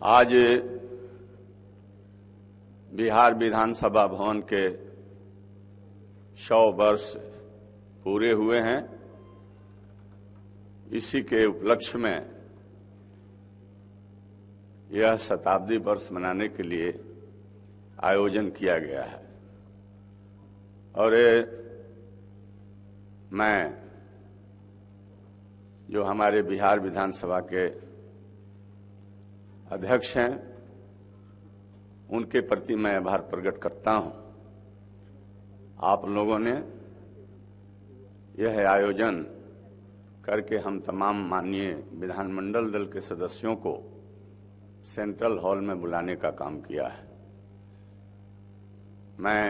आज बिहार विधानसभा भवन के 100 वर्ष पूरे हुए हैं। इसी के उपलक्ष्य में यह शताब्दी वर्ष मनाने के लिए आयोजन किया गया है और मैं जो हमारे बिहार विधानसभा के अध्यक्ष हैं उनके प्रति मैं आभार प्रकट करता हूं। आप लोगों ने यह आयोजन करके हम तमाम माननीय विधानमंडल दल के सदस्यों को सेंट्रल हॉल में बुलाने का काम किया है। मैं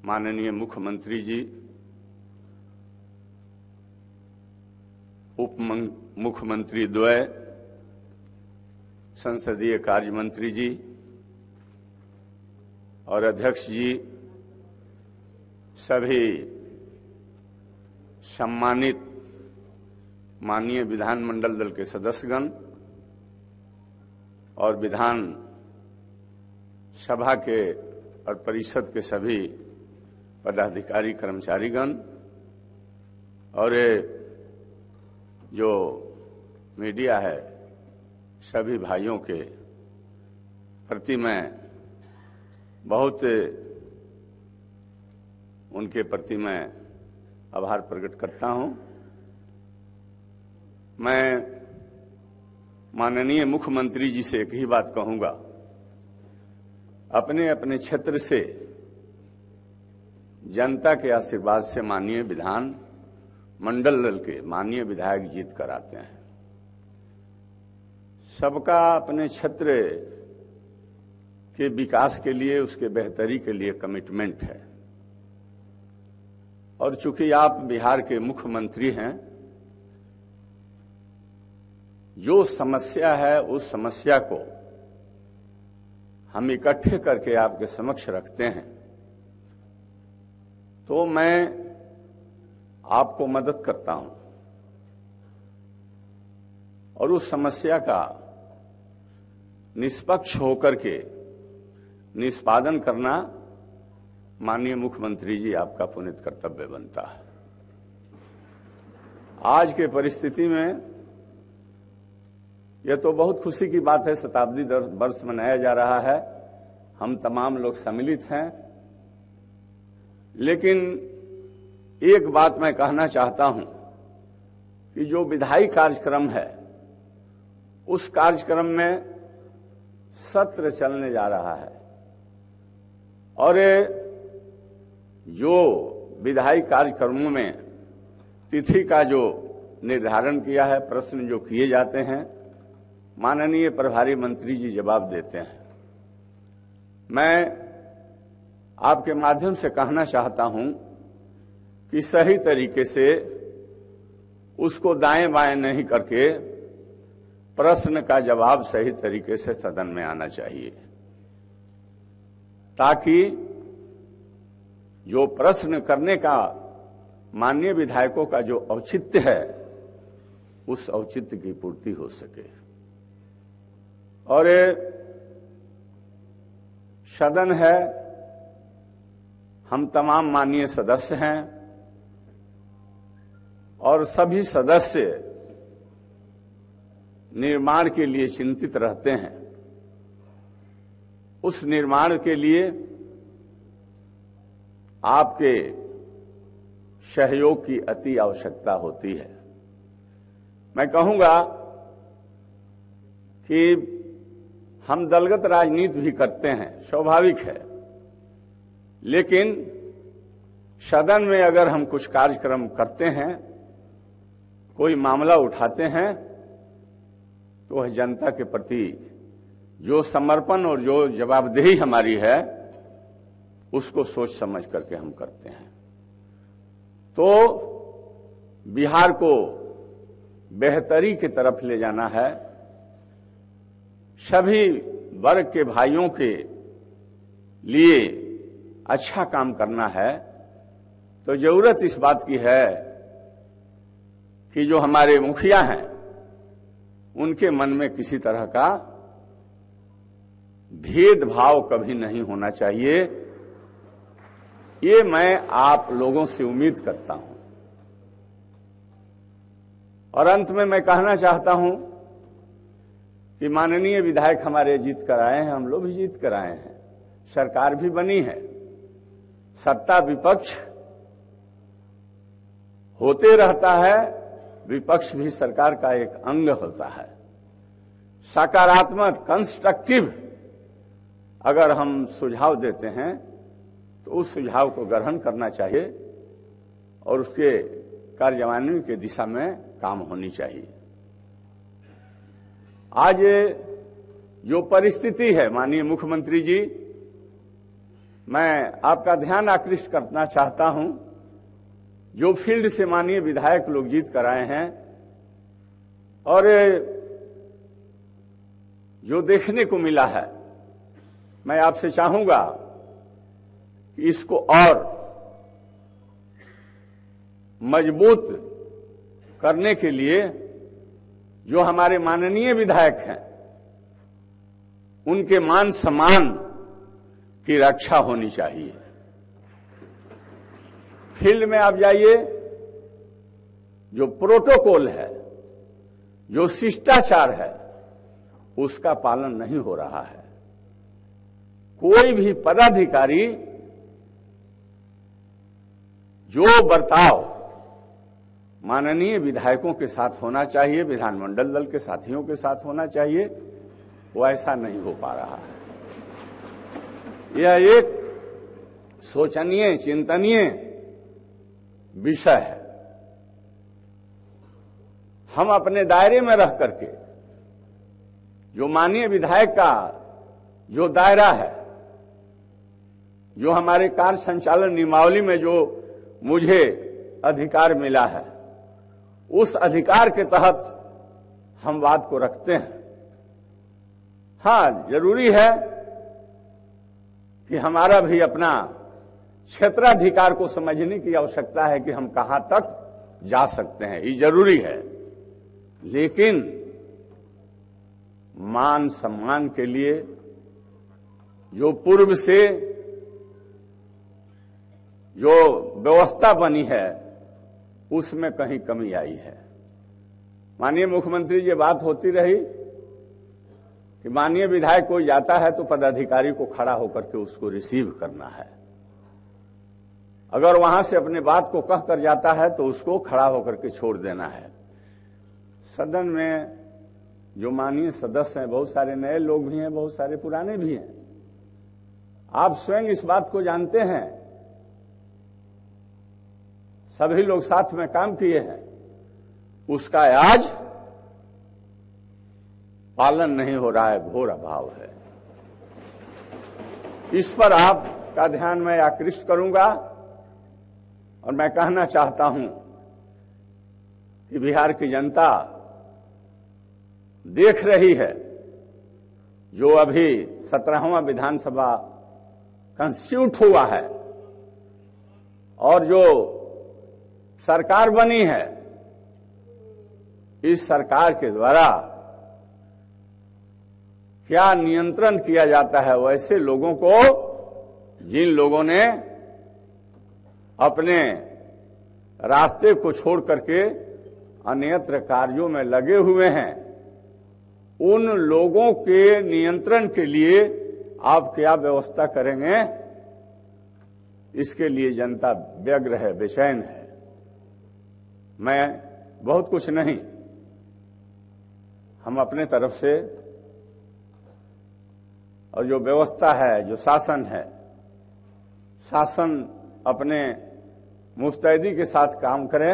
माननीय मुख्यमंत्री जी, उप मुख्यमंत्री द्वय, संसदीय कार्य मंत्री जी और अध्यक्ष जी, सभी सम्मानित माननीय विधानमंडल दल के सदस्यगण और विधान सभा के और परिषद के सभी पदाधिकारी कर्मचारीगण और जो मीडिया है, सभी भाइयों के प्रति मैं बहुत उनके प्रति मैं आभार प्रकट करता हूं। मैं माननीय मुख्यमंत्री जी से एक ही बात कहूंगा, अपने अपने क्षेत्र से जनता के आशीर्वाद से माननीय विधान मंडल दल के माननीय विधायक जीत कर आते हैं। सबका अपने क्षेत्र के विकास के लिए, उसके बेहतरी के लिए कमिटमेंट है और चूंकि आप बिहार के मुख्यमंत्री हैं, जो समस्या है उस समस्या को हम इकट्ठे करके आपके समक्ष रखते हैं, तो मैं आपको मदद करता हूं और उस समस्या का निष्पक्ष होकर के निष्पादन करना माननीय मुख्यमंत्री जी आपका पुनीत कर्तव्य बनता है। आज के परिस्थिति में यह तो बहुत खुशी की बात है, शताब्दी वर्ष मनाया जा रहा है, हम तमाम लोग सम्मिलित हैं, लेकिन एक बात मैं कहना चाहता हूं कि जो विधायी कार्यक्रम है उस कार्यक्रम में सत्र चलने जा रहा है और जो विधायी कार्यक्रमों में तिथि का जो निर्धारण किया है, प्रश्न जो किए जाते हैं, माननीय प्रभारी मंत्री जी जवाब देते हैं। मैं आपके माध्यम से कहना चाहता हूं कि सही तरीके से उसको दाएं बाएं नहीं करके प्रश्न का जवाब सही तरीके से सदन में आना चाहिए, ताकि जो प्रश्न करने का माननीय विधायकों का जो औचित्य है उस औचित्य की पूर्ति हो सके। और सदन है, हम तमाम माननीय सदस्य हैं और सभी सदस्य निर्माण के लिए चिंतित रहते हैं। उस निर्माण के लिए आपके सहयोग की अति आवश्यकता होती है। मैं कहूंगा कि हम दलगत राजनीति भी करते हैं, स्वाभाविक है, लेकिन सदन में अगर हम कुछ कार्यक्रम करते हैं, कोई मामला उठाते हैं, तो वह जनता के प्रति जो समर्पण और जो जवाबदेही हमारी है उसको सोच समझ करके हम करते हैं। तो बिहार को बेहतरी की तरफ ले जाना है, सभी वर्ग के भाइयों के लिए अच्छा काम करना है, तो जरूरत इस बात की है कि जो हमारे मुखिया हैं उनके मन में किसी तरह का भेदभाव कभी नहीं होना चाहिए, ये मैं आप लोगों से उम्मीद करता हूं। और अंत में मैं कहना चाहता हूं कि माननीय विधायक हमारे जीत कर आए हैं, हम लोग भी जीत कर आए हैं, सरकार भी बनी है, सत्ता विपक्ष होते रहता है, विपक्ष भी सरकार का एक अंग होता है। सकारात्मक कंस्ट्रक्टिव अगर हम सुझाव देते हैं तो उस सुझाव को ग्रहण करना चाहिए और उसके कार्यान्वयन की दिशा में काम होनी चाहिए। आज जो परिस्थिति है माननीय मुख्यमंत्री जी, मैं आपका ध्यान आकृष्ट करना चाहता हूं, जो फील्ड से माननीय विधायक लोग जीत कर आए हैं और जो देखने को मिला है, मैं आपसे चाहूंगा कि इसको और मजबूत करने के लिए जो हमारे माननीय विधायक हैं उनके मान सम्मान की रक्षा होनी चाहिए। फील्ड में आप जाइए, जो प्रोटोकॉल है, जो शिष्टाचार है, उसका पालन नहीं हो रहा है। कोई भी पदाधिकारी जो बर्ताव माननीय विधायकों के साथ होना चाहिए, विधानमंडल दल के साथियों के साथ होना चाहिए, वो ऐसा नहीं हो पा रहा है। यह एक सोचनीय, चिंतनीय विषय है। हम अपने दायरे में रह करके जो माननीय विधायक का जो दायरा है, जो हमारे कार्य संचालन नियमावली में जो मुझे अधिकार मिला है, उस अधिकार के तहत हम बात को रखते हैं। हाँ, जरूरी है कि हमारा भी अपना क्षेत्राधिकार को समझने की आवश्यकता है कि हम कहां तक जा सकते हैं, ये जरूरी है। लेकिन मान सम्मान के लिए जो पूर्व से जो व्यवस्था बनी है उसमें कहीं कमी आई है। माननीय मुख्यमंत्री जी, बात होती रही कि माननीय विधायक कोई जाता है तो पदाधिकारी को खड़ा होकर के उसको रिसीव करना है। अगर वहां से अपने बात को कह कर जाता है तो उसको खड़ा होकर के छोड़ देना है। सदन में जो माननीय सदस्य हैं, बहुत सारे नए लोग भी हैं, बहुत सारे पुराने भी हैं। आप स्वयं इस बात को जानते हैं, सभी लोग साथ में काम किए हैं, उसका आज पालन नहीं हो रहा है, घोर अभाव है। इस पर आपका ध्यान मैं आकृष्ट करूंगा और मैं कहना चाहता हूं कि बिहार की जनता देख रही है, जो अभी 17वां विधानसभा कंस्टिट्यूट हुआ है और जो सरकार बनी है, इस सरकार के द्वारा क्या नियंत्रण किया जाता है वैसे लोगों को, जिन लोगों ने अपने रास्ते को छोड़ करके अन्यत्र कार्यों में लगे हुए हैं, उन लोगों के नियंत्रण के लिए आप क्या व्यवस्था करेंगे, इसके लिए जनता व्यग्र है, बेचैन है। मैं बहुत कुछ नहीं, हम अपने तरफ से और जो व्यवस्था है, जो शासन है, शासन अपने मुस्तैदी के साथ काम करे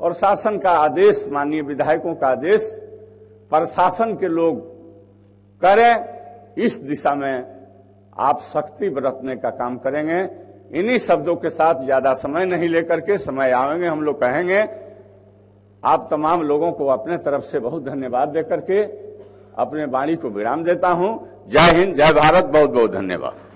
और शासन का आदेश, माननीय विधायकों का आदेश प्रशासन के लोग करें, इस दिशा में आप सख्ती बरतने का काम करेंगे। इन्हीं शब्दों के साथ ज्यादा समय नहीं लेकर के, समय आएंगे हम लोग कहेंगे। आप तमाम लोगों को अपने तरफ से बहुत धन्यवाद देकर के अपने वाणी को विराम देता हूं। जय हिंद, जय भारत, बहुत बहुत धन्यवाद।